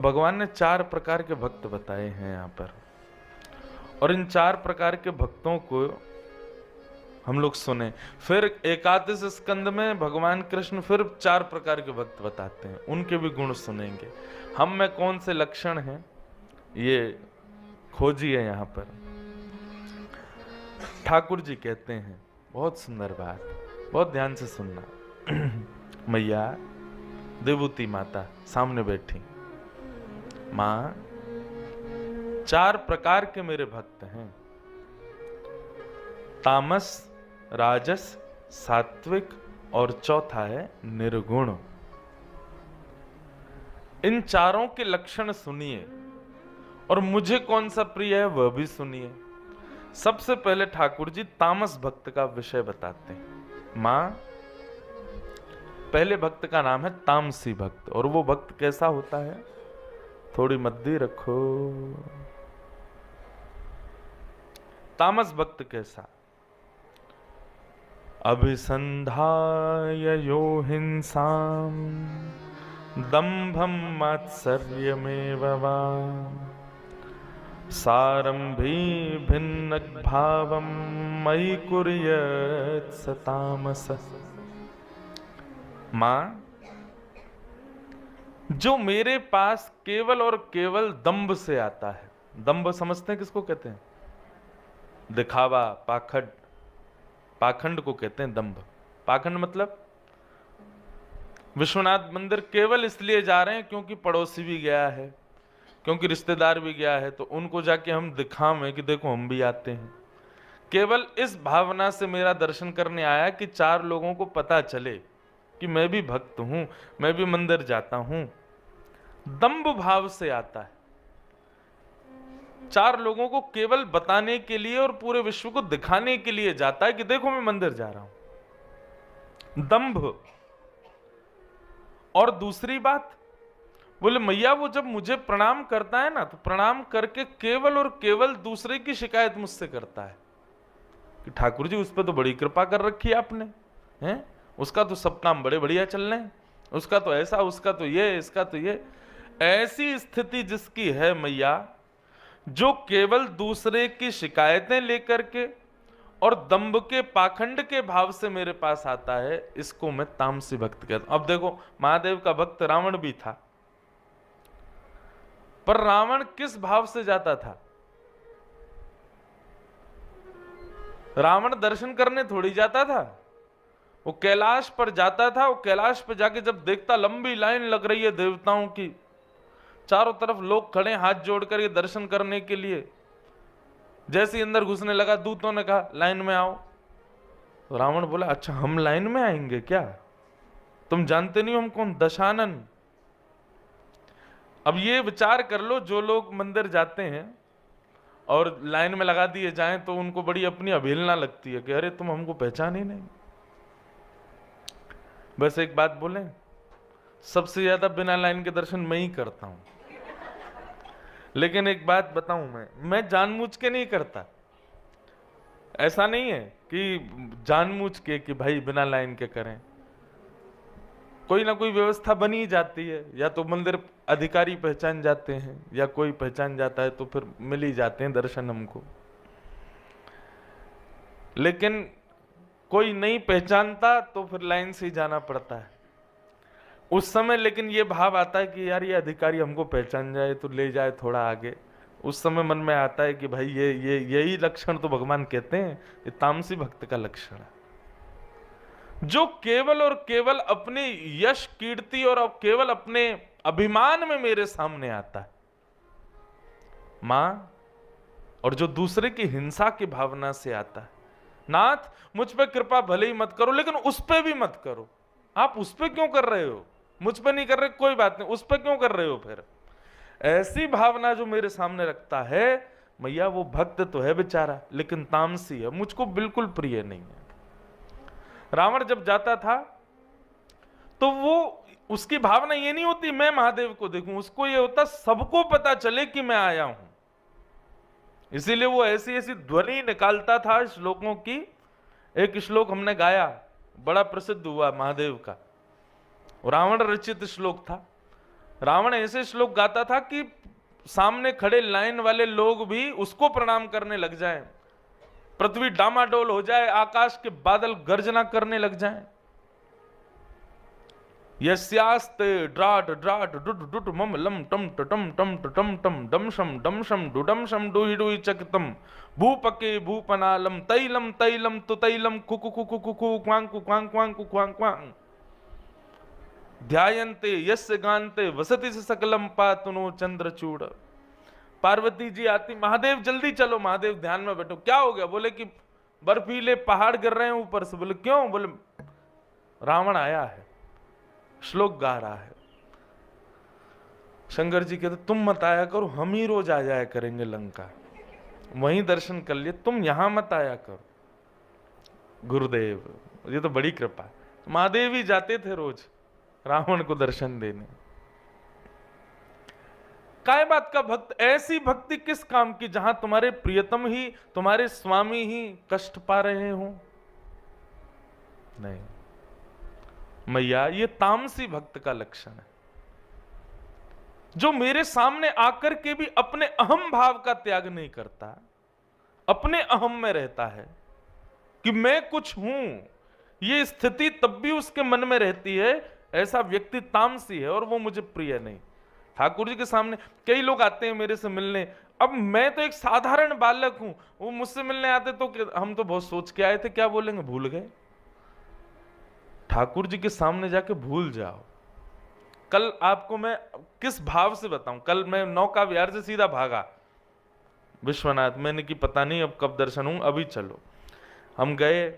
भगवान ने 4 प्रकार के भक्त बताए हैं यहाँ पर, और इन 4 प्रकार के भक्तों को हम लोग सुने। फिर एकादश स्कंद में भगवान कृष्ण फिर 4 प्रकार के भक्त बताते हैं, उनके भी गुण सुनेंगे। हम में कौन से लक्षण हैं ये खोजिए। यहाँ पर ठाकुर जी कहते हैं, बहुत सुंदर बात, बहुत ध्यान से सुनना। मैया देवूती माता सामने बैठी, मां 4 प्रकार के मेरे भक्त हैं, तामस, राजस, सात्विक और चौथा है निर्गुण। इन चारों के लक्षण सुनिए और मुझे कौन सा प्रिय है वह भी सुनिए। सबसे पहले ठाकुर जी तामस भक्त का विषय बताते हैं। मां पहले भक्त का नाम है तामसी भक्त, और वो भक्त कैसा होता है, थोड़ी मद्दी रखो। तामस भक्त कैसा, अभिसंधाय यो हिंसाम दंभम मात्सर्यमेव वा सारंभी भिन्न भावम मयि कुर्यात् स तामस। मां जो मेरे पास केवल और केवल दंभ से आता है, दंभ समझते हैं किसको कहते हैं, दिखावा, पाखंड, पाखंड को कहते हैं दंभ। पाखंड मतलब विश्वनाथ मंदिर केवल इसलिए जा रहे हैं क्योंकि पड़ोसी भी गया है, क्योंकि रिश्तेदार भी गया है, तो उनको जाके हम दिखावें कि देखो हम भी आते हैं। केवल इस भावना से मेरा दर्शन करने आया कि 4 लोगों को पता चले कि मैं भी भक्त हूं, मैं भी मंदिर जाता हूं। दंभ भाव से आता है, 4 लोगों को केवल बताने के लिए और पूरे विश्व को दिखाने के लिए जाता है कि देखो मैं मंदिर जा रहा हूं, दंभ। और दूसरी बात, बोले मैया वो जब मुझे प्रणाम करता है ना, तो प्रणाम करके केवल और केवल दूसरे की शिकायत मुझसे करता है कि ठाकुर जी उस पर तो बड़ी कृपा कर रखी है आपने, हैं, उसका तो सब काम बड़े बढ़िया चल रहे हैं, उसका तो ऐसा, उसका तो ये, इसका तो ये। ऐसी स्थिति जिसकी है मैया, जो केवल दूसरे की शिकायतें लेकर के और दंभ के पाखंड के भाव से मेरे पास आता है, इसको मैं तामसी भक्त कहता हूं। अब देखो, महादेव का भक्त रावण भी था, पर रावण किस भाव से जाता था, रावण दर्शन करने थोड़ी जाता था, वो कैलाश पर जाता था। वो कैलाश पर जाके जब देखता लंबी लाइन लग रही है देवताओं की, चारों तरफ लोग खड़े हाथ जोड़कर ये दर्शन करने के लिए, जैसे ही अंदर घुसने लगा दूतों ने कहा लाइन में आओ। तो रावण बोला अच्छा हम लाइन में आएंगे क्या, तुम जानते नहीं हम कौन, दशानन। अब ये विचार कर लो, जो लोग मंदिर जाते हैं और लाइन में लगा दिए जाएं तो उनको बड़ी अपनी अवहेलना लगती है कि अरे तुम हमको पहचान ही नहीं। बस एक बात बोले, सबसे ज्यादा बिना लाइन के दर्शन मैं ही करता हूं, लेकिन एक बात बताऊं, मैं जानबूझ के नहीं करता। ऐसा नहीं है कि जानबूझ के कि भाई बिना लाइन के करें, कोई ना कोई व्यवस्था बनी जाती है, या तो मंदिर अधिकारी पहचान जाते हैं या कोई पहचान जाता है तो फिर मिल ही जाते हैं दर्शन हमको। लेकिन कोई नहीं पहचानता तो फिर लाइन से ही जाना पड़ता है उस समय। लेकिन ये भाव आता है कि यार ये अधिकारी हमको पहचान जाए तो ले जाए थोड़ा आगे, उस समय मन में आता है कि भाई ये यही लक्षण तो भगवान कहते हैं ये तामसी भक्त का लक्षण है, जो केवल और केवल अपने यश कीर्ति और केवल अपने अभिमान में मेरे सामने आता है मां, और जो दूसरे की हिंसा की भावना से आता है। नाथ मुझ पे कृपा भले ही मत करो, लेकिन उस पे भी मत करो। आप उस पे क्यों कर रहे हो, मुझ पे नहीं कर रहे कोई बात नहीं, उस पे क्यों कर रहे हो फिर। ऐसी भावना जो मेरे सामने रखता है मैया, वो भक्त तो है बेचारा लेकिन तामसी है, मुझको बिल्कुल प्रिय नहीं है। रावण जब जाता था तो वो उसकी भावना ये नहीं होती मैं महादेव को देखूं, उसको ये होता सबको पता चले कि मैं आया हूं। इसीलिए वो ऐसी ऐसी ध्वनि निकालता था श्लोकों की। एक श्लोक हमने गाया, बड़ा प्रसिद्ध हुआ महादेव का, रावण रचित श्लोक था। रावण ऐसे श्लोक गाता था कि सामने खड़े लाइन वाले लोग भी उसको प्रणाम करने लग जाएं, पृथ्वी डामाडोल हो जाए, आकाश के बादल गर्जना करने लग जाएं। यस्यास्ते ड्राट ड्राट डुट डुट मम लम टम टम टम टम टम डमशम डमशम डुडमशम डुहि डुहि चकतम भूपके भूपनालम तैलम तैलम तु तैलम कुकु कुकु कुकु क्वांग क्वांग क्वांग क्वांग क्वांग ध्यायन्ते यस्य गान्ते वसति सकलम पातुनो चंद्रचूड़। पार्वती जी आती, महादेव जल्दी चलो, महादेव ध्यान में बैठो। क्या हो गया? बोले कि बर्फीले पहाड़ गिर रहे हैं ऊपर से। बोले क्यों? बोले रावण आया है, श्लोक गा रहा है। शंकर जी कहते तुम मत आया करो, हम ही रोज आ जाया करेंगे लंका, वहीं दर्शन कर लिए, तुम यहां मत आया करो। गुरुदेव, ये तो बड़ी कृपा है। महादेव ही जाते थे रोज रावण को दर्शन देने। काय बात का भक्त? ऐसी भक्ति किस काम की जहां तुम्हारे प्रियतम ही, तुम्हारे स्वामी ही कष्ट पा रहे हो? नहीं मैया, ये तामसी भक्त का लक्षण है, जो मेरे सामने आकर के भी अपने अहम भाव का त्याग नहीं करता, अपने अहम में रहता है कि मैं कुछ हूं। ये स्थिति तब भी उसके मन में रहती है। ऐसा व्यक्ति तामसी है और वो मुझे प्रिय नहीं। ठाकुर जी के सामने कई लोग आते हैं मेरे से मिलने, अब मैं तो एक साधारण बालक हूं, वो मुझसे मिलने आते तो हम तो बहुत सोच के आए थे, क्या बोलेंगे, भूल गए। ठाकुर जी के सामने जाके भूल जाओ। कल आपको मैं किस भाव से बताऊं, कल मैं नौका विहार से सीधा भागा विश्वनाथ, मैंने कि पता नहीं अब कब दर्शन हूं, अभी चलो। हम गए,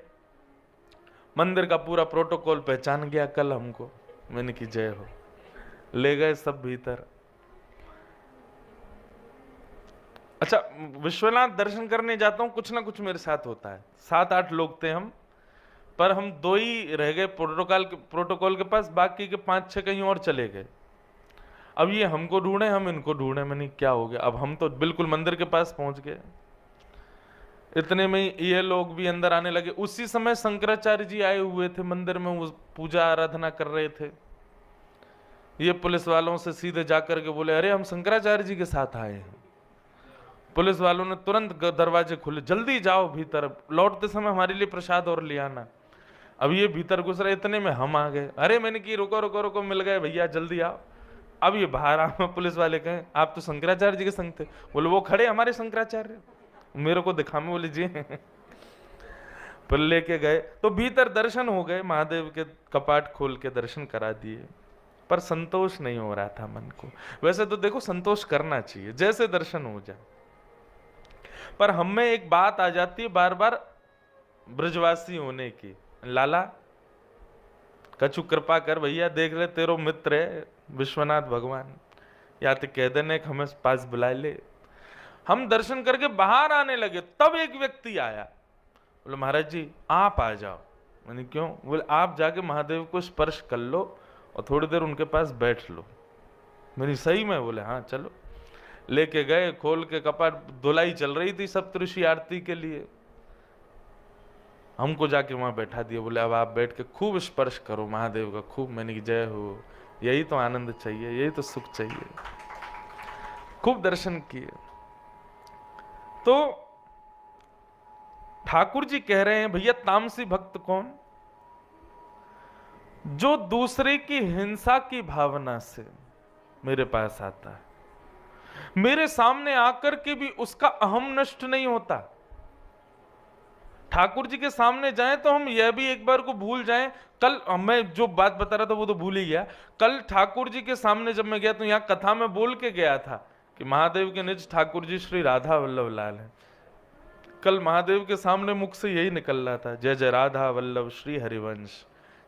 मंदिर का पूरा प्रोटोकॉल पहचान गया कल हमको, मैंने कि जय हो। ले गए सब भीतर। अच्छा, विश्वनाथ दर्शन करने जाता हूं, कुछ ना कुछ मेरे साथ होता है। 7-8 लोग थे हम, पर हम 2 ही रह गए प्रोटोकॉल के पास, बाकी के 5-6 कहीं और चले गए। अब ये हमको ढूंढे, हम इनको ढूंढे। मैंने क्या हो गया? अब हम तो बिल्कुल मंदिर के पास पहुंच गए। इतने में ये लोग भी अंदर आने लगे। उसी समय शंकराचार्य जी आए हुए थे मंदिर में, वो पूजा आराधना कर रहे थे। ये पुलिस वालों से सीधे जाकर के बोले, अरे हम शंकराचार्य जी के साथ आए हैं। पुलिस वालों ने तुरंत दरवाजे खोले, जल्दी जाओ भीतर, लौटते समय हमारे लिए प्रसाद और ले आना। अब ये भीतर घुस रहे, इतने में हम आ गए। अरे मैंने कि रुको रुको रुको, मिल गए भैया, जल्दी आओ। अब ये बाहर आ, पुलिस वाले कहें आप तो शंकराचार्य जी के संग थे। बोले वो खड़े हमारे शंकराचार्य, मेरे को दिखा में, बोले जी। पर लेके गए तो भीतर दर्शन हो गए, महादेव के कपाट खोल के दर्शन करा दिए, पर संतोष नहीं हो रहा था मन को। वैसे तो देखो संतोष करना चाहिए, जैसे दर्शन हो जाए, पर हम में एक बात आ जाती है बार बार ब्रजवासी होने की, लाला कछु कृपा कर भैया, देख ले तेरो मित्र है विश्वनाथ भगवान, या तो कह देने हमें पास बुला ले। हम दर्शन करके बाहर आने लगे, तब एक व्यक्ति आया, बोले महाराज जी आप आ जाओ। मैंने क्यों? बोले आप जाके महादेव को स्पर्श कर लो और थोड़ी देर उनके पास बैठ लो। मेरी सही में? बोले हाँ चलो। लेके गए, खोल के कपाट, धुलाई चल रही थी सप्तऋषि आरती के लिए, हमको जाके वहां बैठा दिया। बोले अब आप बैठ के खूब स्पर्श करो महादेव का, खूब। मैंने की जय हो, यही तो आनंद चाहिए, यही तो सुख चाहिए। खूब दर्शन किए। तो ठाकुर जी कह रहे हैं भैया तामसी भक्त कौन? जो दूसरे की हिंसा की भावना से मेरे पास आता है, मेरे सामने आकर के भी उसका अहम नष्ट नहीं होता। ठाकुर जी के सामने जाएं तो हम यह भी एक बार को भूल जाएं। कल मैं जो बात बता रहा था वो तो भूल ही गया। कल ठाकुर जी के सामने जब मैं गया तो यहां कथा में बोल के गया था कि महादेव के निज ठाकुर जी श्री राधा वल्लभ लाल हैं। कल महादेव के सामने मुख से यही निकल रहा था, जय जय राधा वल्लभ श्री हरिवंश,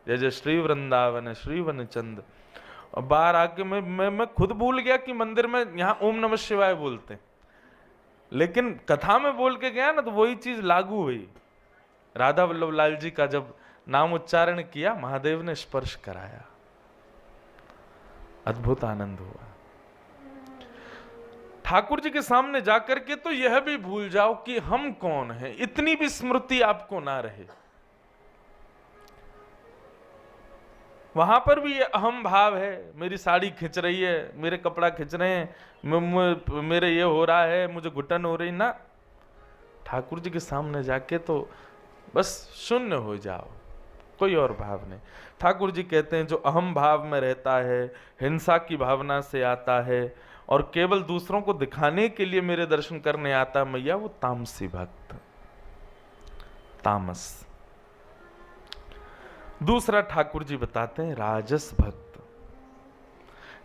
जय जय श्री वृंदावन श्री वनचंद। और बाहर आके मैं खुद भूल गया कि मंदिर में यहाँ ओम नमः शिवाय बोलते, लेकिन कथा में बोल के गया ना तो वही चीज लागू हुई। राधा वल्लभ लाल जी का जब नाम उच्चारण किया, महादेव ने स्पर्श कराया, अद्भुत आनंद हुआ। ठाकुर जी के सामने जाकर के तो यह भी भूल जाओ कि हम कौन हैं, इतनी भी स्मृति आपको ना रहे। वहां पर भी ये अहम भाव है, मेरी साड़ी खिंच रही है, मेरे कपड़ा खिंच रहे हैं, मेरे ये हो रहा है, मुझे घुटन हो रही ना। ठाकुर जी के सामने जाके तो बस शून्य हो जाओ, कोई और भाव नहीं। ठाकुर जी कहते हैं जो अहम भाव में रहता है, हिंसा की भावना से आता है और केवल दूसरों को दिखाने के लिए मेरे दर्शन करने आता है मैया, वो तामसी भक्त, तामस। दूसरा ठाकुर जी बताते हैं राजस भक्त।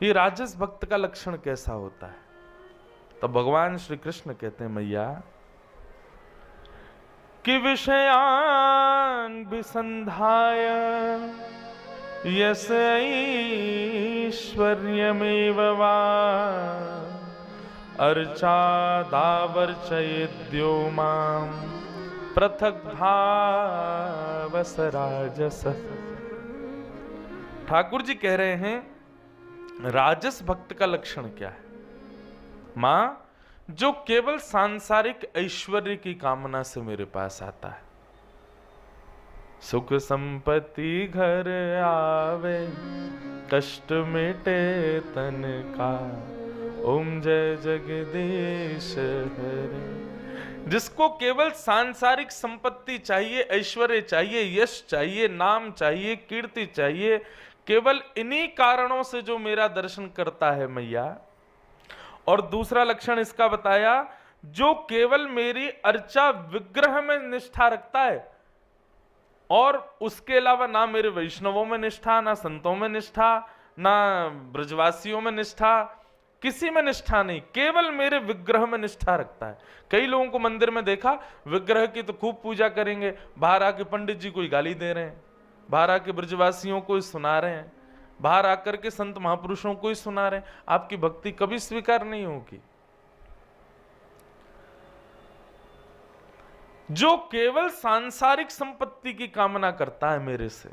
ये राजस भक्त का लक्षण कैसा होता है? तो भगवान श्री कृष्ण कहते हैं मैया कि विषयान विसंधाय यस ऐश्वर्यमेव वा अर्चादावर्चयेद्यो मां पृथक भावस राजस। ठाकुर जी कह रहे हैं राजस भक्त का लक्षण क्या है? मां, जो केवल सांसारिक ऐश्वर्य की कामना से मेरे पास आता है, सुख संपत्ति घर आवे कष्ट मिटे तन का, ओम जय जगदीश हरे। जिसको केवल सांसारिक संपत्ति चाहिए, ऐश्वर्य चाहिए, यश चाहिए, नाम चाहिए, कीर्ति चाहिए, केवल इन्हीं कारणों से जो मेरा दर्शन करता है मैया। और दूसरा लक्षण इसका बताया, जो केवल मेरी अर्चा विग्रह में निष्ठा रखता है और उसके अलावा ना मेरे वैष्णवों में निष्ठा, ना संतों में निष्ठा, ना ब्रजवासियों में निष्ठा, किसी में निष्ठा नहीं, केवल मेरे विग्रह में निष्ठा रखता है। कई लोगों को मंदिर में देखा, विग्रह की तो खूब पूजा करेंगे, बाहर आके पंडित जी को गाली दे रहे हैं, बाहर आके ब्रजवासियों को सुना रहे हैं, बाहर आकर के संत महापुरुषों को ही सुना रहे हैं। आपकी भक्ति कभी स्वीकार नहीं होगी। जो केवल सांसारिक संपत्ति की कामना करता है मेरे से,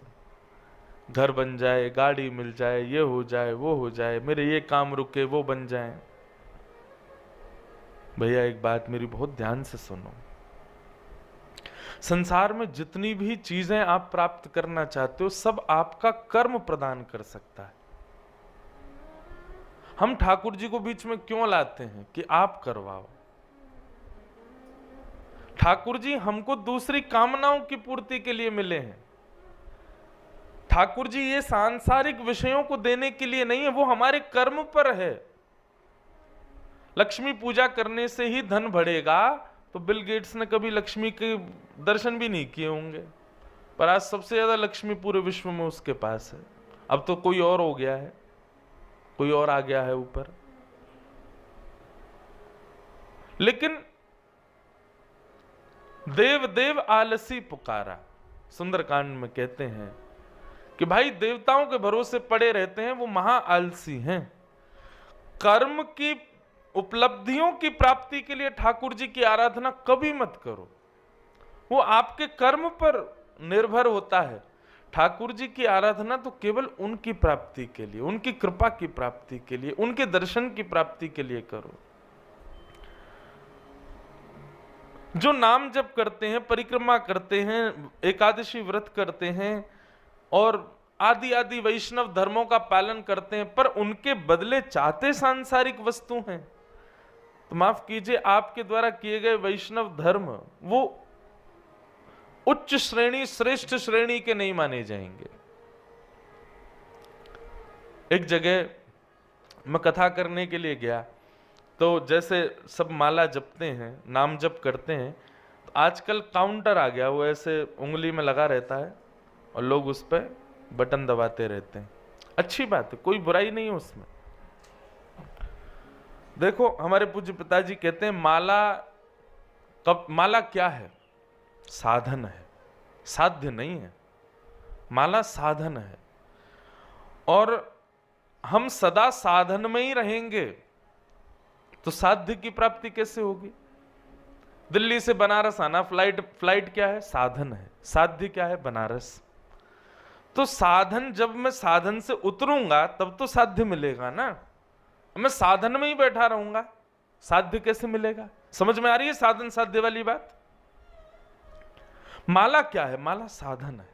घर बन जाए, गाड़ी मिल जाए, ये हो जाए, वो हो जाए, मेरे ये काम रुके, वो बन जाए। भैया एक बात मेरी बहुत ध्यान से सुनो, संसार में जितनी भी चीजें आप प्राप्त करना चाहते हो सब आपका कर्म प्रदान कर सकता है। हम ठाकुर जी को बीच में क्यों लाते हैं कि आप करवाओ? ठाकुर जी हमको दूसरी कामनाओं की पूर्ति के लिए मिले हैं। ठाकुर जी ये सांसारिक विषयों को देने के लिए नहीं है, वो हमारे कर्म पर है। लक्ष्मी पूजा करने से ही धन बढ़ेगा, तो बिल गेट्स ने कभी लक्ष्मी के दर्शन भी नहीं किए होंगे, पर आज सबसे ज्यादा लक्ष्मी पूरे विश्व में उसके पास है। अब तो कोई और हो गया है, कोई और आ गया है ऊपर। लेकिन देव देव आलसी पुकारा, सुंदरकांड में कहते हैं कि भाई देवताओं के भरोसे पड़े रहते हैं, वो महा आलसी हैं। कर्म की उपलब्धियों की प्राप्ति के लिए ठाकुर जी की आराधना कभी मत करो, वो आपके कर्म पर निर्भर होता है। ठाकुर जी की आराधना तो केवल उनकी प्राप्ति के लिए, उनकी कृपा की प्राप्ति के लिए, उनके दर्शन की प्राप्ति के लिए करो। जो नाम जप करते हैं, परिक्रमा करते हैं, एकादशी व्रत करते हैं और आदि आदि वैष्णव धर्मों का पालन करते हैं, पर उनके बदले चाहते सांसारिक वस्तु हैं, तो माफ कीजिए, आपके द्वारा किए गए वैष्णव धर्म वो उच्च श्रेणी, श्रेष्ठ श्रेणी के नहीं माने जाएंगे। एक जगह मैं कथा करने के लिए गया, तो जैसे सब माला जपते हैं, नाम जप करते हैं, तो आजकल काउंटर आ गया, वो ऐसे उंगली में लगा रहता है और लोग उस पर बटन दबाते रहते हैं। अच्छी बात है, कोई बुराई नहीं है उसमें। देखो हमारे पूज्य पिताजी कहते हैं माला क्या है? साधन है, साध्य नहीं है। माला साधन है, और हम सदा साधन में ही रहेंगे तो साध्य की प्राप्ति कैसे होगी? दिल्ली से बनारस आना, फ्लाइट क्या है? साधन है। साध्य क्या है? बनारस। तो साधन, जब मैं साधन से उतरूंगा तब तो साध्य मिलेगा ना। मैं साधन में ही बैठा रहूंगा, साध्य कैसे मिलेगा? समझ में आ रही है साधन साध्य वाली बात? माला क्या है? माला साधन है।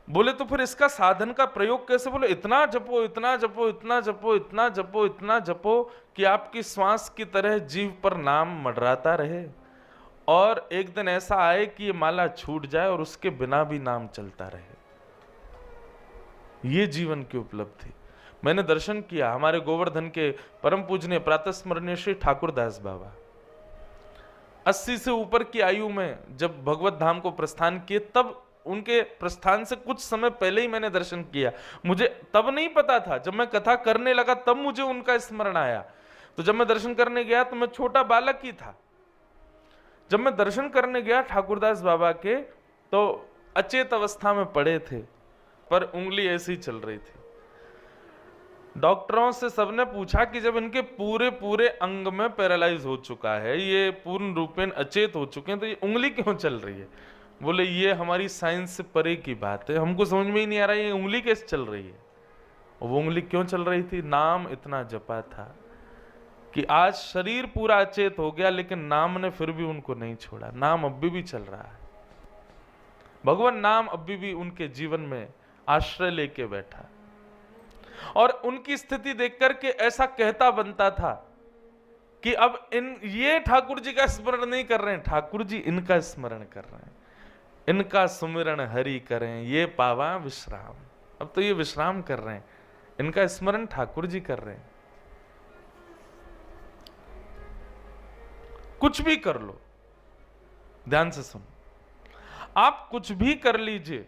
बोले तो फिर इसका साधन का प्रयोग कैसे? बोले इतना जपो, इतना जपो, इतना जपो, इतना जपो, इतना जपो कि आपकी श्वास की तरह जीभ पर नाम मंडराता रहे, और एक दिन ऐसा आए कि ये माला छूट जाए और उसके बिना भी नाम चलता रहे। ये जीवन की उपलब्धि। मैंने दर्शन किया हमारे गोवर्धन के परम पूजनीय प्रातः स्मरणीय श्री ठाकुरदास बाबा 80 से ऊपर की आयु में जब भगवत धाम को प्रस्थान किए, तब उनके प्रस्थान से कुछ समय पहले ही मैंने दर्शन किया। मुझे तब नहीं पता था, जब मैं कथा करने लगा तब मुझे उनका स्मरण आया। तो जब मैं दर्शन करने गया तो मैं छोटा बालक ही था। जब मैं दर्शन करने गया ठाकुरदास बाबा के, तो अचेत अवस्था में पड़े थे, पर उंगली ऐसी चल रही थी। डॉक्टरों से सबने पूछा कि जब इनके पूरे पूरे अंग में पैरालाइज हो चुका है, ये पूर्ण रूपेण अचेत हो चुके हैं, तो ये उंगली क्यों चल रही है? बोले ये हमारी साइंस से परे की बात है, हमको समझ में ही नहीं आ रहा ये उंगली कैसे चल रही है। और वो उंगली क्यों चल रही थी? नाम इतना जपा था कि आज शरीर पूरा अचेत हो गया, लेकिन नाम ने फिर भी उनको नहीं छोड़ा। नाम अभी भी चल रहा है, भगवान नाम अभी भी उनके जीवन में आश्रय लेके बैठा। और उनकी स्थिति देख करके ऐसा कहता बनता था कि अब ये ठाकुर जी का स्मरण नहीं कर रहे हैं, ठाकुर जी इनका स्मरण कर रहे हैं, इनका सुमिरन हरि करें ये पावा विश्राम। अब तो ये विश्राम कर रहे हैं, इनका स्मरण ठाकुर जी कर रहे हैं। कुछ भी कर लो, ध्यान से सुन, आप कुछ भी कर लीजिए,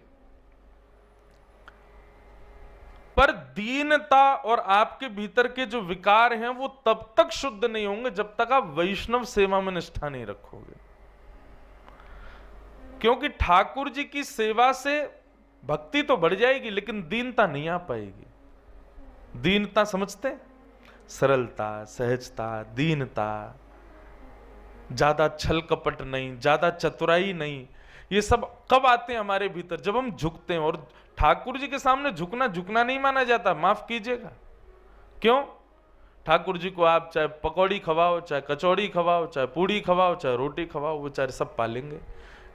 पर दीनता और आपके भीतर के जो विकार हैं वो तब तक शुद्ध नहीं होंगे जब तक आप वैष्णव सेवा में निष्ठा नहीं रखोगे। क्योंकि ठाकुर जी की सेवा से भक्ति तो बढ़ जाएगी, लेकिन दीनता नहीं आ पाएगी। दीनता समझते? सरलता, सहजता, दीनता, ज्यादा छल कपट नहीं, ज्यादा चतुराई नहीं। ये सब कब आते हैं हमारे भीतर? जब हम झुकते हैं। और ठाकुर जी के सामने झुकना नहीं माना जाता, माफ कीजिएगा। क्यों? ठाकुर जी को आप चाहे पकौड़ी खवाओ, चाहे कचौड़ी खवाओ, चाहे पूड़ी खवाओ, चाहे रोटी खवाओ, वो चाहे सब पालेंगे।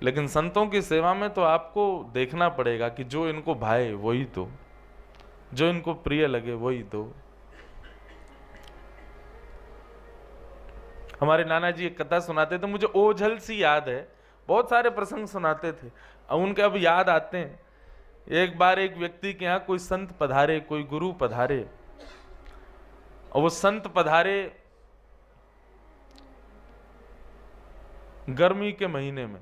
लेकिन संतों की सेवा में तो आपको देखना पड़ेगा कि जो इनको भाए वही दो, जो इनको प्रिय लगे वही दो। हमारे नाना जी एक कथा सुनाते थे, मुझे ओझल सी याद है, बहुत सारे प्रसंग सुनाते थे, अब उनके अब याद आते हैं। एक बार एक व्यक्ति के यहाँ कोई संत पधारे, कोई गुरु पधारे, और वो संत पधारे गर्मी के महीने में,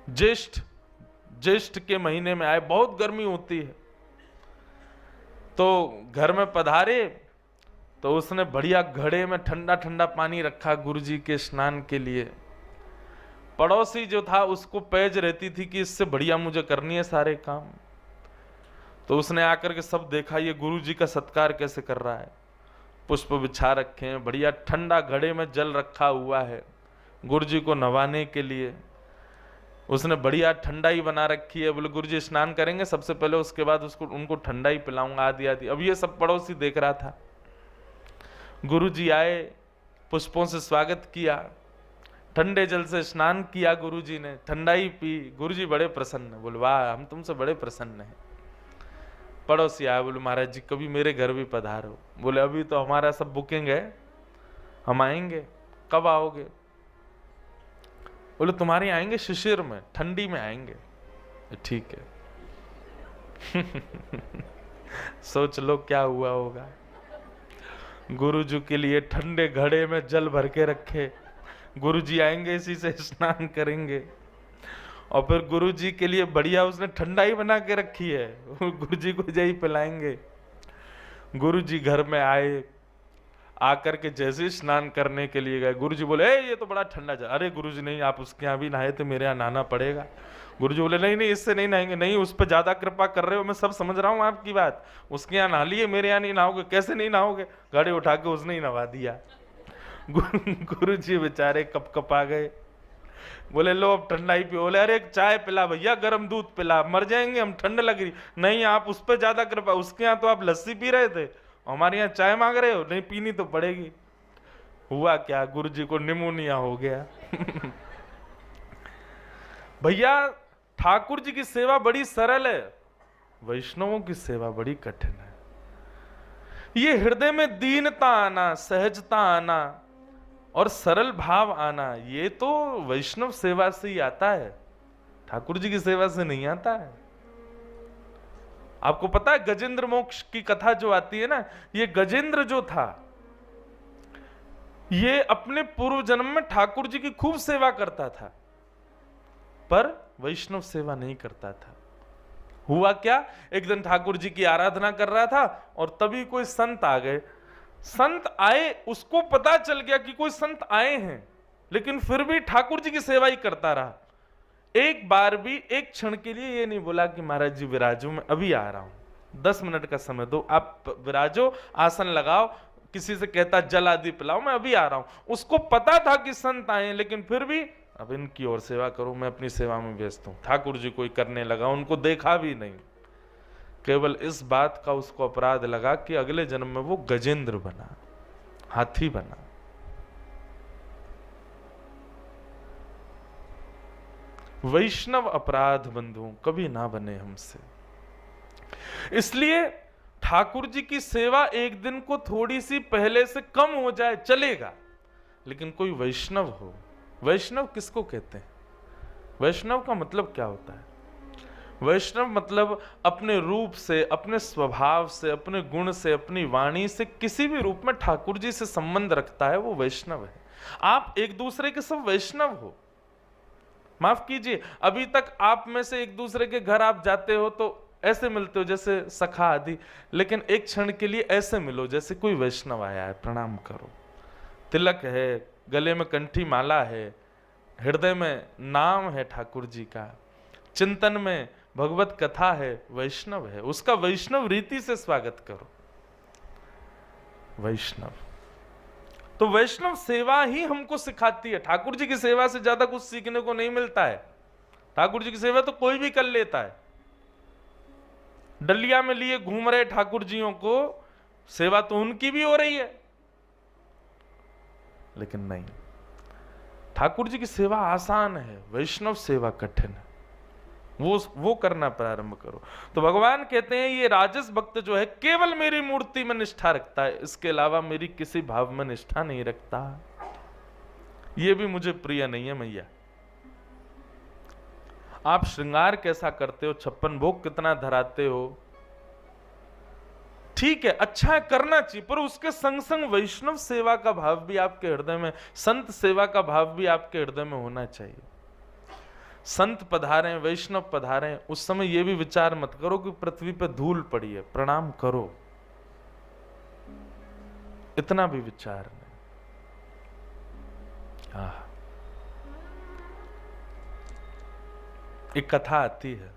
ज्येष्ठ के महीने में आए, बहुत गर्मी होती है। तो घर में पधारे तो उसने बढ़िया घड़े में ठंडा ठंडा पानी रखा गुरुजी के स्नान के लिए। पड़ोसी जो था उसको पैज रहती थी कि इससे बढ़िया मुझे करनी है सारे काम। तो उसने आकर के सब देखा, ये गुरुजी का सत्कार कैसे कर रहा है। पुष्प बिछा रखे हैं, बढ़िया ठंडा घड़े में जल रखा हुआ है गुरुजी को नवाने के लिए। उसने बढ़िया ठंडाई बना रखी है। बोले गुरुजी स्नान करेंगे सबसे पहले, उसके बाद उनको ठंडाई पिलाऊंगा, आदि आदि। अब ये सब पड़ोसी देख रहा था। गुरुजी आए, पुष्पों से स्वागत किया, ठंडे जल से स्नान किया गुरुजी ने, ठंडाई पी। गुरुजी बड़े प्रसन्न, बोले वाह हम तुमसे बड़े प्रसन्न हैं। पड़ोसी आया, बोले महाराज जी कभी मेरे घर भी पधारो। बोले अभी तो हमारा सब बुकिंग है, हम आएंगे, कब आओगे? बोले तुम्हारे आएंगे शिशिर में, ठंडी में आएंगे। ठीक है। सोच लो क्या हुआ होगा। गुरुजी के लिए ठंडे घड़े में जल भर के रखे, गुरुजी आएंगे इसी से स्नान करेंगे। और फिर गुरुजी के लिए बढ़िया उसने ठंडाई बना के रखी है, गुरुजी को यही पिलाएंगे। गुरुजी घर में आए, आकर के जैसे स्नान करने के लिए गए, गुरुजी बोले ये तो बड़ा ठंडा जल। अरे गुरुजी नहीं, आप उसके यहाँ भी नहाए थे, मेरे यहाँ नहाना पड़ेगा। गुरुजी बोले नहीं नहीं इससे नहीं नहाएंगे। नहीं, उस पर ज्यादा कृपा कर रहे हो, मैं सब समझ रहा हूँ आपकी बात, उसके यहाँ नहा लिए, मेरे यहाँ नहीं नहाओगे। कैसे नहीं नहाओगे? गाड़ी उठा के उसने ही नहा दिया। गुरुजी बेचारे कप कप आ गए, बोले लो अब ठंडाई पियो। बोले अरे चाय पिला भैया, गर्म दूध पिला, मर जाएंगे हम, ठंड लग रही। नहीं आप उस पर ज्यादा कृपा, उसके यहाँ तो आप लस्सी पी रहे थे, हमारे यहाँ चाय मांग रहे हो। नहीं पीनी तो पड़ेगी। हुआ क्या, गुरुजी को निमोनिया हो गया। भैया ठाकुर जी की सेवा बड़ी सरल है, वैष्णवों की सेवा बड़ी कठिन है। ये हृदय में दीनता आना, सहजता आना और सरल भाव आना, ये तो वैष्णव सेवा से ही आता है, ठाकुर जी की सेवा से नहीं आता है। आपको पता है गजेंद्र मोक्ष की कथा जो आती है ना, ये गजेंद्र जो था, ये अपने पूर्व जन्म में ठाकुर जी की खूब सेवा करता था, पर वैष्णव सेवा नहीं करता था। हुआ क्या, एक दिन ठाकुर जी की आराधना कर रहा था और तभी कोई संत आ गए। संत आए, उसको पता चल गया कि कोई संत आए हैं, लेकिन फिर भी ठाकुर जी की सेवा ही करता रहा। एक बार भी एक क्षण के लिए ये नहीं बोला कि महाराज जी विराजो, मैं अभी आ रहा हूं, 10 मिनट का समय दो, आप विराजो, आसन लगाओ, किसी से कहता जल आदि पिलाओ, मैं अभी आ रहा हूं। उसको पता था कि संत आए, लेकिन फिर भी अब इनकी और सेवा करूं, मैं अपनी सेवा में व्यस्त हूं। ठाकुर जी कोई करने लगा, उनको देखा भी नहीं। केवल इस बात का उसको अपराध लगा कि अगले जन्म में वो गजेंद्र बना, हाथी बना। वैष्णव अपराध बंधु कभी ना बने हमसे। इसलिए ठाकुर जी की सेवा एक दिन को थोड़ी सी पहले से कम हो जाए चलेगा, लेकिन कोई वैष्णव हो। वैष्णव किसको कहते हैं? वैष्णव का मतलब क्या होता है? वैष्णव मतलब अपने रूप से, अपने स्वभाव से, अपने गुण से, अपनी वाणी से किसी भी रूप में ठाकुर जी से संबंध रखता है, वो वैष्णव है। आप एक दूसरे के सब वैष्णव हो। माफ कीजिए, अभी तक आप में से एक दूसरे के घर आप जाते हो तो ऐसे मिलते हो जैसे सखा आदि, लेकिन एक क्षण के लिए ऐसे मिलो जैसे कोई वैष्णव आया है, प्रणाम करो। तिलक है, गले में कंठी माला है, हृदय में नाम है ठाकुर जी का, चिंतन में भगवत कथा है, वैष्णव है, उसका वैष्णव रीति से स्वागत करो। वैष्णव तो वैष्णव सेवा ही हमको सिखाती है। ठाकुर जी की सेवा से ज्यादा कुछ सीखने को नहीं मिलता है। ठाकुर जी की सेवा तो कोई भी कर लेता है। डलिया में लिए घूम रहे ठाकुर जियों को सेवा तो उनकी भी हो रही है, लेकिन नहीं, ठाकुर जी की सेवा आसान है, वैष्णव सेवा कठिन है। वो करना प्रारंभ करो। तो भगवान कहते हैं ये राजस भक्त जो है केवल मेरी मूर्ति में निष्ठा रखता है, इसके अलावा मेरी किसी भाव में निष्ठा नहीं रखता, ये भी मुझे प्रिय नहीं है। मैया आप श्रृंगार कैसा करते हो, 56 भोग कितना धराते हो, ठीक है, अच्छा करना चाहिए, पर उसके संग संग वैष्णव सेवा का भाव भी आपके हृदय में, संत सेवा का भाव भी आपके हृदय में होना चाहिए। संत पधारे, वैष्णव पधारे, उस समय यह भी विचार मत करो कि पृथ्वी पर धूल पड़ी है, प्रणाम करो, इतना भी विचार नहीं। एक कथा आती है,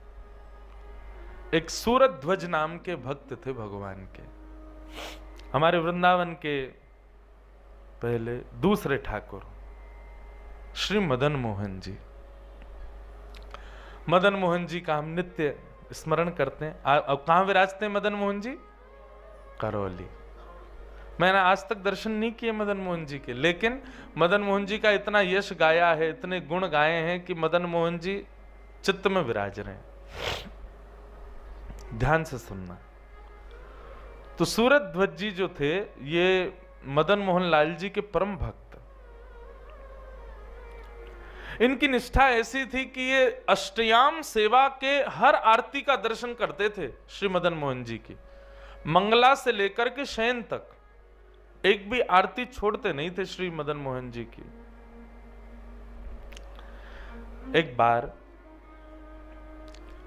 एक सूरत ध्वज नाम के भक्त थे भगवान के, हमारे वृंदावन के पहले दूसरे ठाकुर श्री मदन मोहन जी। मदन मोहन जी का हम नित्य स्मरण करते हैं। अब कहां विराजते हैं मदन मोहन जी? करौली। मैंने आज तक दर्शन नहीं किए मदन मोहन जी के, लेकिन मदन मोहन जी का इतना यश गाया है, इतने गुण गाए हैं कि मदन मोहन जी चित्त में विराज रहे हैं। ध्यान से सुनना। तो सूरत ध्वज जी जो थे, ये मदन मोहन लाल जी के परम भक्त। इनकी निष्ठा ऐसी थी कि ये अष्टयाम सेवा के हर आरती का दर्शन करते थे श्री मदन मोहन जी की, मंगला से लेकर के शयन तक एक भी आरती छोड़ते नहीं थे श्री मदन मोहन जी की। एक बार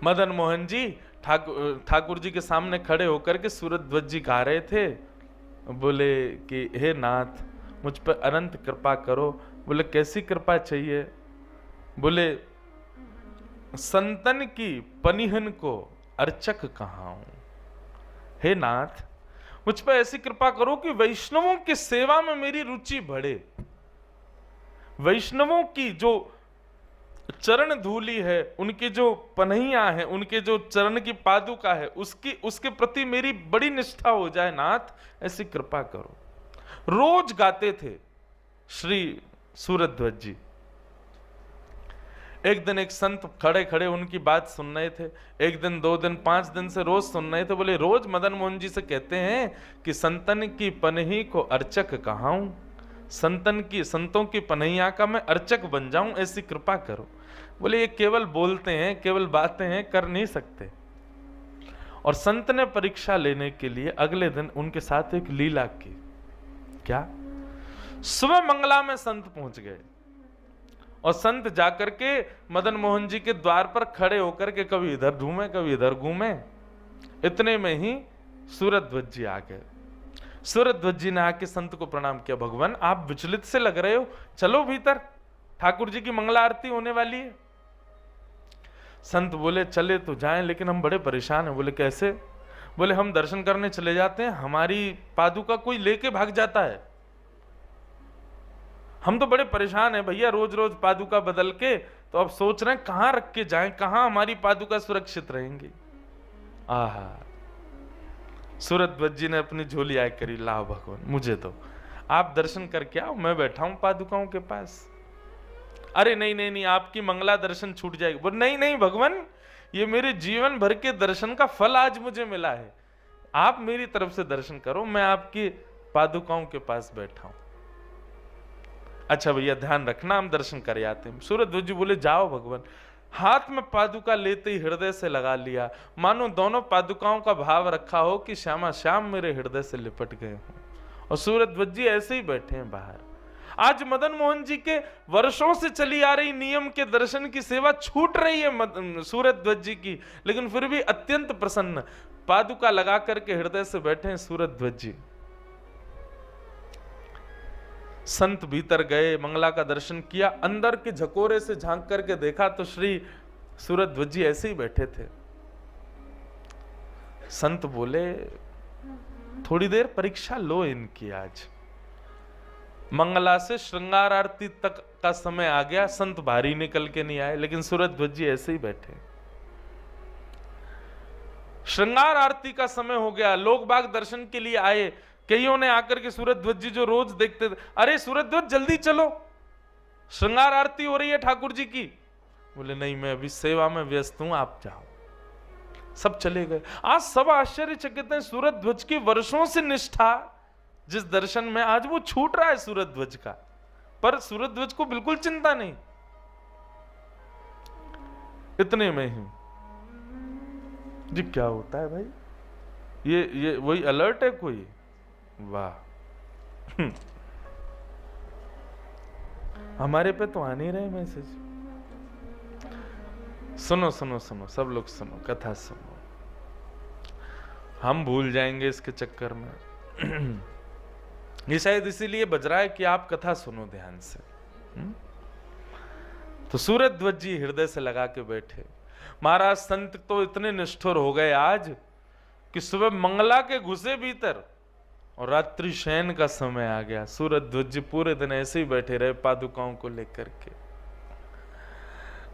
मदन मोहन जी ठाकुर जी के सामने खड़े होकर के सूरत ध्वज जी गा रहे थे, बोले कि हे नाथ मुझ पर अनंत कृपा करो। बोले कैसी कृपा चाहिए? बोले संतन की पनिहन को अर्चक कहाऊं, हे नाथ मुझ पर ऐसी कृपा करो कि वैष्णवों की सेवा में मेरी रुचि बढ़े, वैष्णवों की जो चरण धूली है, उनकी जो पनहियां हैं, उनके जो चरण की पादुका है, उसके प्रति मेरी बड़ी निष्ठा हो जाए नाथ, ऐसी कृपा करो। रोज गाते थे श्री सूरत ध्वज जी। एक दिन एक संत खड़े खड़े उनकी बात सुन रहे थे, एक दिन, 2 दिन, 5 दिन से रोज सुन रहे थे। बोले रोज मदन मोहन जी से कहते हैं कि संतन की पनही को अर्चक कहाऊं, संतों की पनहिया का मैं अर्चक बन जाऊं, ऐसी कृपा करो। बोले ये केवल बोलते हैं, केवल बातें हैं, कर नहीं सकते। और संत ने परीक्षा लेने के लिए अगले दिन उनके साथ एक लीला की। क्या? सुबह मंगला में संत पहुंच गए और संत जाकर के मदन मोहन जी के द्वार पर खड़े होकर के कभी इधर घूमे कभी इधर घूमे। इतने में ही सूरध्वज जी आ गए। सूरध्वज जी ने आके संत को प्रणाम किया। भगवान आप विचलित से लग रहे हो, चलो भीतर, ठाकुर जी की मंगला आरती होने वाली है। संत बोले चले तो जाएं, लेकिन हम बड़े परेशान हैं। बोले कैसे? बोले हम दर्शन करने चले जाते हैं, हमारी पादुका कोई लेके भाग जाता है, हम तो बड़े परेशान हैं भैया, रोज रोज पादुका बदल के, तो अब सोच रहे हैं कहां रख के जाएं, कहां हमारी पादुका सुरक्षित रहेंगी। आहा, सूरध्वज जी ने अपनी झोली आय करी, लाओ भगवान मुझे तो आप दर्शन करके आओ, मैं बैठा हूं पादुकाओं के पास। अरे नहीं नहीं नहीं, आपकी मंगला दर्शन छूट जाएगी। बोल नहीं नहीं भगवान, ये मेरे जीवन भर के दर्शन का फल आज मुझे मिला है, आप मेरी तरफ से दर्शन करो, मैं आपकी पादुकाओं के पास बैठा हूं। अच्छा भैया ध्यान रखना, हम दर्शन कर आते हैं। सूरध्वज जी बोले जाओ भगवान। हाथ में पादुका लेते ही हृदय से लगा लिया, मानो दोनों पादुकाओं का भाव रखा हो कि श्यामा श्याम मेरे हृदय से लिपट गए हों। और सूरध्वज जी ऐसे ही बैठे हैं बाहर। आज मदन मोहन जी के वर्षों से चली आ रही नियम के दर्शन की सेवा छूट रही है सूरध्वज जी की, लेकिन फिर भी अत्यंत प्रसन्न पादुका लगा करके हृदय से बैठे हैं सूरध्वज जी। संत भीतर गए, मंगला का दर्शन किया, अंदर के झकोरे से झांक करके देखा तो श्री सूरध्वज जी ऐसे ही बैठे थे। संत बोले थोड़ी देर परीक्षा लो इनकी। आज मंगला से श्रृंगार आरती तक का समय आ गया, संत भारी निकल के नहीं आए, लेकिन सूरध्वज जी ऐसे ही बैठे। श्रृंगार आरती का समय हो गया, लोग बाग दर्शन के लिए आए। कईयों ने आकर के सूरध्वज जी जो रोज देखते थे, अरे सूरध्वज जल्दी चलो, श्रृंगार आरती हो रही है ठाकुर जी की। बोले नहीं मैं अभी सेवा में व्यस्त हूं, आप जाओ। सब चले गए। आज सब आश्चर्यचकित हैं, सूरध्वज की वर्षों से निष्ठा जिस दर्शन में, आज वो छूट रहा है सूरध्वज का, पर सूरध्वज को बिल्कुल चिंता नहीं। इतने में ही जी क्या होता है भाई, ये वही अलर्ट है कोई? वाह हमारे पे तो आ नहीं रहे मैसेज। सुनो सुनो सुनो सब लोग सुनो, कथा सुनो, हम भूल जाएंगे इसके चक्कर में। ये शायद इसीलिए बज रहा है कि आप कथा सुनो ध्यान से। तो सूरध्वज जी हृदय से लगा के बैठे। महाराज संत तो इतने निष्ठुर हो गए आज कि सुबह मंगला के घुसे भीतर और रात्रि शयन का समय आ गया। सूरध्वज जी पूरे दिन ऐसे ही बैठे रहे पादुकाओं को लेकर के।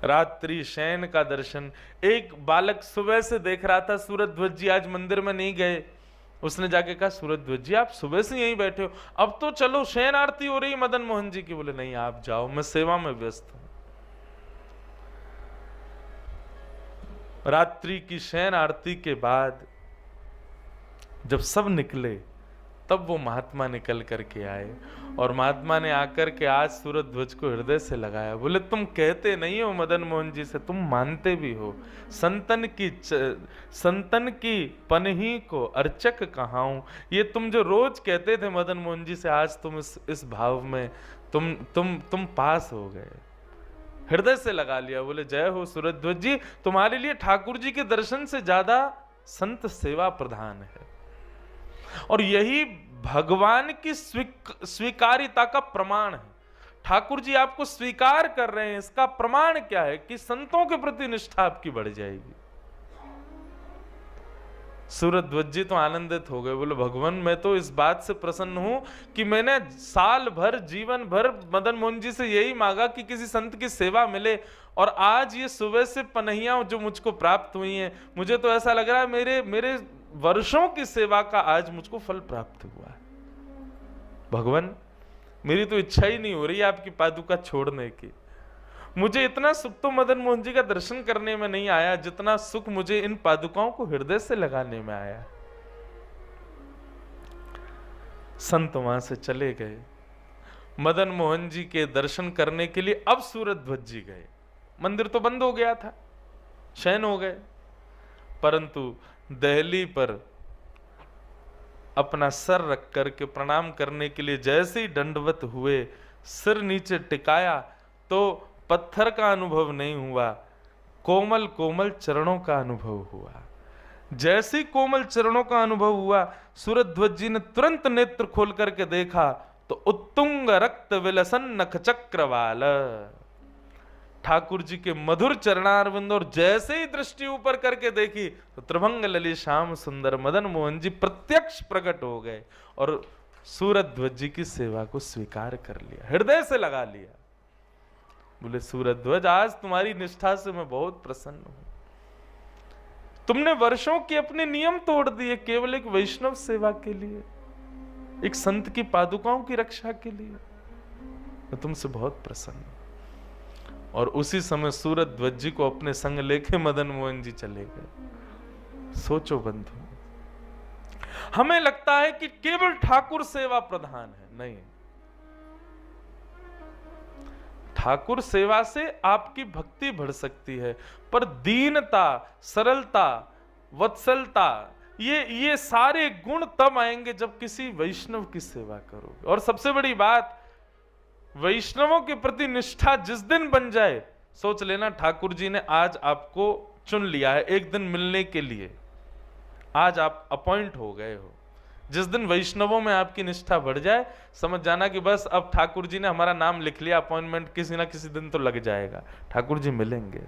रात्रि शयन का दर्शन। एक बालक सुबह से देख रहा था सूरध्वज जी आज मंदिर में नहीं गए, उसने जाके कहा सूरध्वज जी आप सुबह से यहीं बैठे हो, अब तो चलो शयन आरती हो रही मदन मोहन जी की। बोले नहीं आप जाओ, मैं सेवा में व्यस्त हूं। रात्रि की शयन आरती के बाद जब सब निकले तब वो महात्मा निकल करके आए और महात्मा ने आकर के आज सूरध्वज को हृदय से लगाया। बोले तुम कहते नहीं हो मदन मोहन जी से, तुम मानते भी हो। संतन की पनही को अर्चक कहाऊं, ये तुम जो रोज कहते थे मदन मोहन जी से, आज तुम इस भाव में तुम पास हो गए, हृदय से लगा लिया। बोले जय हो सूरध्वज जी, तुम्हारे लिए ठाकुर जी के दर्शन से ज्यादा संत सेवा प्रधान है। और यही भगवान की स्वीकार्यता का प्रमाण है। ठाकुर जी आपको स्वीकार कर रहे हैं, इसका प्रमाण क्या है कि संतों के प्रति निष्ठा आपकी बढ़ जाएगी। सूरध्वज जी तो आनंदित हो गए। बोले भगवान मैं तो इस बात से प्रसन्न हूं कि मैंने साल भर जीवन भर मदन मोहन जी से यही मांगा कि किसी संत की सेवा मिले, और आज ये सुबह से पनहियां जो मुझको प्राप्त हुई हैं, मुझे तो ऐसा लग रहा है मेरे वर्षों की सेवा का आज मुझको फल प्राप्त हुआ है। भगवान मेरी तो इच्छा ही नहीं हो रही आपकी पादुका छोड़ने की। मुझे इतना सुख तो मदन मोहन जी का दर्शन करने में नहीं आया जितना सुख मुझे इन पादुकाओं को हृदय से लगाने में आया। संत वहां से चले गए। मदन मोहन जी के दर्शन करने के लिए अब सूरध्वज जी गए। मंदिर तो बंद हो गया था, शयन हो गए, परंतु दहली पर अपना सर रख करके प्रणाम करने के लिए जैसे ही दंडवत हुए, सिर नीचे टिकाया तो पत्थर का अनुभव नहीं हुआ, कोमल कोमल चरणों का अनुभव हुआ। जैसे ही कोमल चरणों का अनुभव हुआ, सूरध्वज जी ने तुरंत नेत्र खोल करके देखा तो उत्तुंग रक्त विलसन नख चक्रवाल, ठाकुर जी के मधुर चरणारविंद, और जैसे ही दृष्टि ऊपर करके देखी तो त्रिभंग ललित श्याम सुंदर मदन मोहन जी प्रत्यक्ष प्रकट हो गए और सूरध्वज जी की सेवा को स्वीकार कर लिया, हृदय से लगा लिया। बोले सूरध्वज, आज तुम्हारी निष्ठा से मैं बहुत प्रसन्न हूं। तुमने वर्षों के अपने नियम तोड़ दिए केवल एक वैष्णव सेवा के लिए, एक संत की पादुकाओं की रक्षा के लिए। मैं तुमसे बहुत प्रसन्न हूं। और उसी समय सूरध्वज जी को अपने संग लेके मदन मोहन जी चले गए। सोचो बंधु, हमें लगता है कि केवल ठाकुर सेवा प्रधान है, नहीं। ठाकुर सेवा से आपकी भक्ति बढ़ सकती है, पर दीनता, सरलता, वत्सलता, ये सारे गुण तब आएंगे जब किसी वैष्णव की सेवा करोगे। और सबसे बड़ी बात, वैष्णवों के प्रति निष्ठा जिस दिन बन जाए, सोच लेना ठाकुर जी ने आज आपको चुन लिया है एक दिन मिलने के लिए, आज आप अपॉइंट हो गए हो। जिस दिन वैष्णवों में आपकी निष्ठा बढ़ जाए, समझ जाना कि बस अब ठाकुर जी ने हमारा नाम लिख लिया, अपॉइंटमेंट किसी ना किसी दिन तो लग जाएगा, ठाकुर जी मिलेंगे।